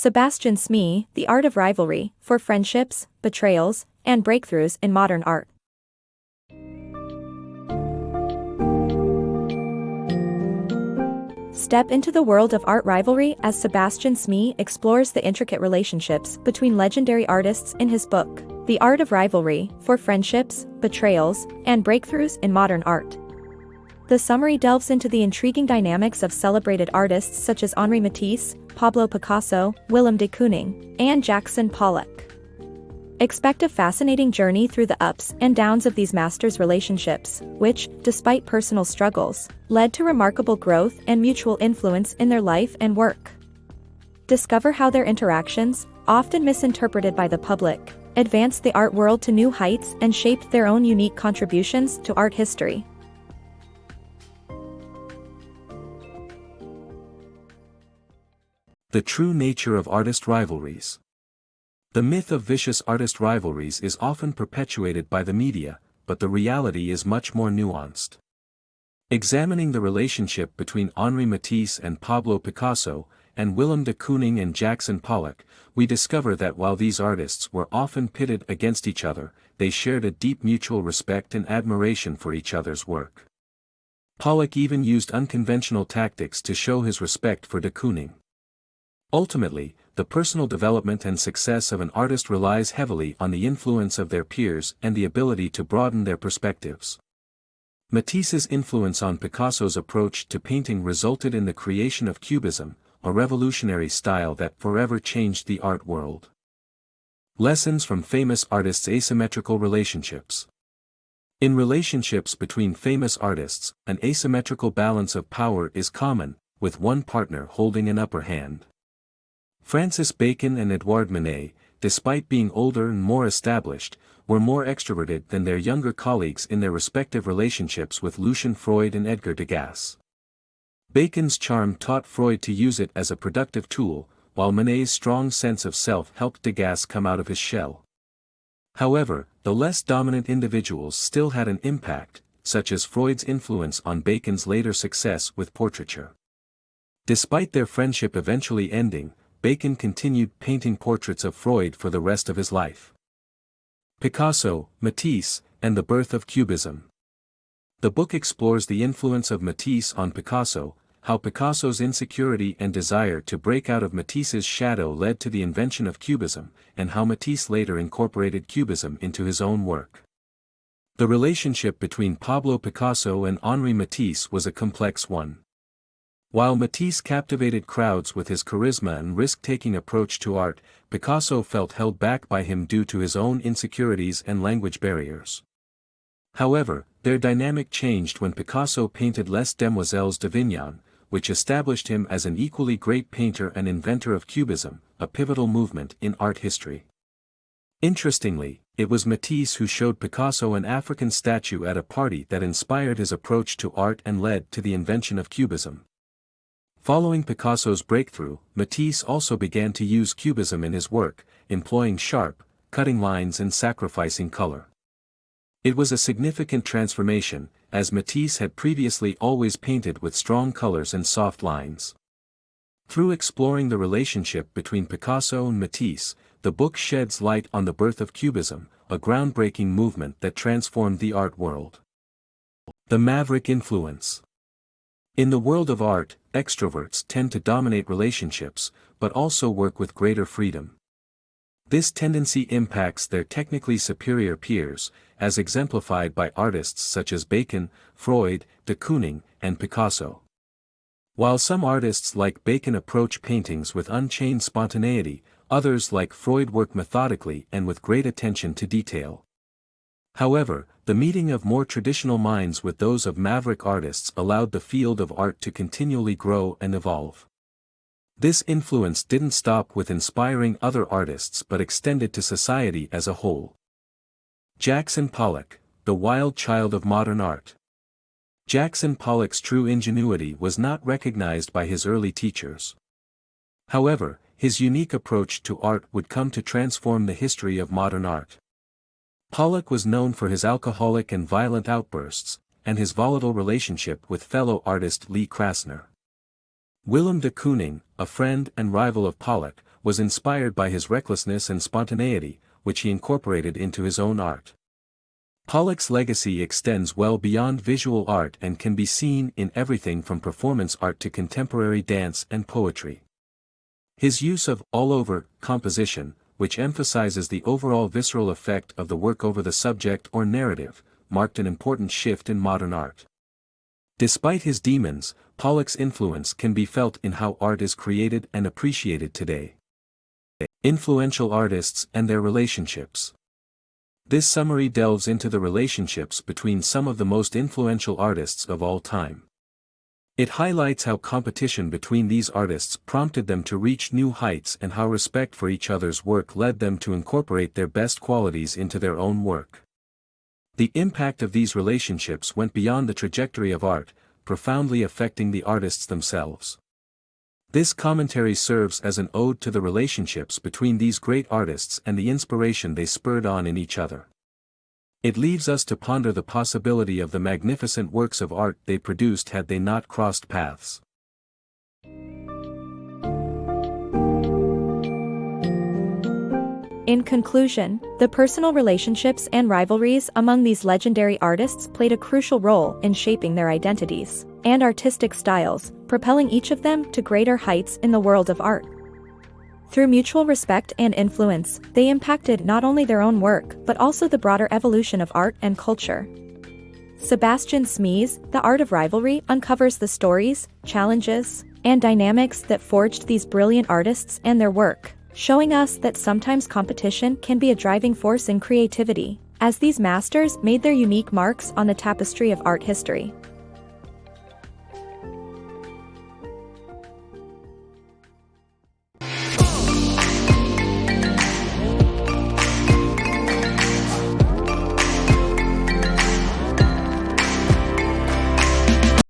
Sebastian Smee, The Art of Rivalry, for Friendships, Betrayals, and Breakthroughs in Modern Art. Step into the world of art rivalry as Sebastian Smee explores the intricate relationships between legendary artists in his book, The Art of Rivalry, for Friendships, Betrayals, and Breakthroughs in Modern Art. The summary delves into the intriguing dynamics of celebrated artists such as Henri Matisse, Pablo Picasso, Willem de Kooning, and Jackson Pollock. Expect a fascinating journey through the ups and downs of these masters' relationships, which, despite personal struggles, led to remarkable growth and mutual influence in their life and work. Discover how their interactions, often misinterpreted by the public, advanced the art world to new heights and shaped their own unique contributions to art history. The true nature of artist rivalries. The myth of vicious artist rivalries is often perpetuated by the media, but the reality is much more nuanced. Examining the relationship between Henri Matisse and Pablo Picasso, and Willem de Kooning and Jackson Pollock, we discover that while these artists were often pitted against each other, they shared a deep mutual respect and admiration for each other's work. Pollock even used unconventional tactics to show his respect for de Kooning. Ultimately, the personal development and success of an artist relies heavily on the influence of their peers and the ability to broaden their perspectives. Matisse's influence on Picasso's approach to painting resulted in the creation of Cubism, a revolutionary style that forever changed the art world. Lessons from famous artists' asymmetrical relationships. In relationships between famous artists, an asymmetrical balance of power is common, with one partner holding an upper hand. Francis Bacon and Edouard Manet, despite being older and more established, were more extroverted than their younger colleagues in their respective relationships with Lucian Freud and Edgar Degas. Bacon's charm taught Freud to use it as a productive tool, while Manet's strong sense of self helped Degas come out of his shell. However, the less dominant individuals still had an impact, such as Freud's influence on Bacon's later success with portraiture. Despite their friendship eventually ending, Bacon continued painting portraits of Freud for the rest of his life. Picasso, Matisse, and the birth of Cubism. The book explores the influence of Matisse on Picasso, how Picasso's insecurity and desire to break out of Matisse's shadow led to the invention of Cubism, and how Matisse later incorporated Cubism into his own work. The relationship between Pablo Picasso and Henri Matisse was a complex one. While Matisse captivated crowds with his charisma and risk-taking approach to art, Picasso felt held back by him due to his own insecurities and language barriers. However, their dynamic changed when Picasso painted Les Demoiselles d'Avignon, which established him as an equally great painter and inventor of Cubism, a pivotal movement in art history. Interestingly, it was Matisse who showed Picasso an African statue at a party that inspired his approach to art and led to the invention of Cubism. Following Picasso's breakthrough, Matisse also began to use Cubism in his work, employing sharp, cutting lines and sacrificing color. It was a significant transformation, as Matisse had previously always painted with strong colors and soft lines. Through exploring the relationship between Picasso and Matisse, the book sheds light on the birth of Cubism, a groundbreaking movement that transformed the art world. The Maverick Influence. In the world of art, extroverts tend to dominate relationships, but also work with greater freedom. This tendency impacts their technically superior peers, as exemplified by artists such as Bacon, Freud, de Kooning, and Picasso. While some artists like Bacon approach paintings with unchained spontaneity, others like Freud work methodically and with great attention to detail. However, the meeting of more traditional minds with those of maverick artists allowed the field of art to continually grow and evolve. This influence didn't stop with inspiring other artists but extended to society as a whole. Jackson Pollock, the wild child of modern art. Jackson Pollock's true ingenuity was not recognized by his early teachers. However, his unique approach to art would come to transform the history of modern art. Pollock was known for his alcoholic and violent outbursts, and his volatile relationship with fellow artist Lee Krasner. Willem de Kooning, a friend and rival of Pollock, was inspired by his recklessness and spontaneity, which he incorporated into his own art. Pollock's legacy extends well beyond visual art and can be seen in everything from performance art to contemporary dance and poetry. His use of all-over composition, which emphasizes the overall visceral effect of the work over the subject or narrative, marked an important shift in modern art. Despite his demons, Pollock's influence can be felt in how art is created and appreciated today. Influential artists and their relationships. This summary delves into the relationships between some of the most influential artists of all time. It highlights how competition between these artists prompted them to reach new heights and how respect for each other's work led them to incorporate their best qualities into their own work. The impact of these relationships went beyond the trajectory of art, profoundly affecting the artists themselves. This commentary serves as an ode to the relationships between these great artists and the inspiration they spurred on in each other. It leaves us to ponder the possibility of the magnificent works of art they produced had they not crossed paths. In conclusion, the personal relationships and rivalries among these legendary artists played a crucial role in shaping their identities and artistic styles, propelling each of them to greater heights in the world of art. Through mutual respect and influence, they impacted not only their own work but also the broader evolution of art and culture. Sebastian Smee's The Art of Rivalry uncovers the stories, challenges, and dynamics that forged these brilliant artists and their work, showing us that sometimes competition can be a driving force in creativity, as these masters made their unique marks on the tapestry of art history.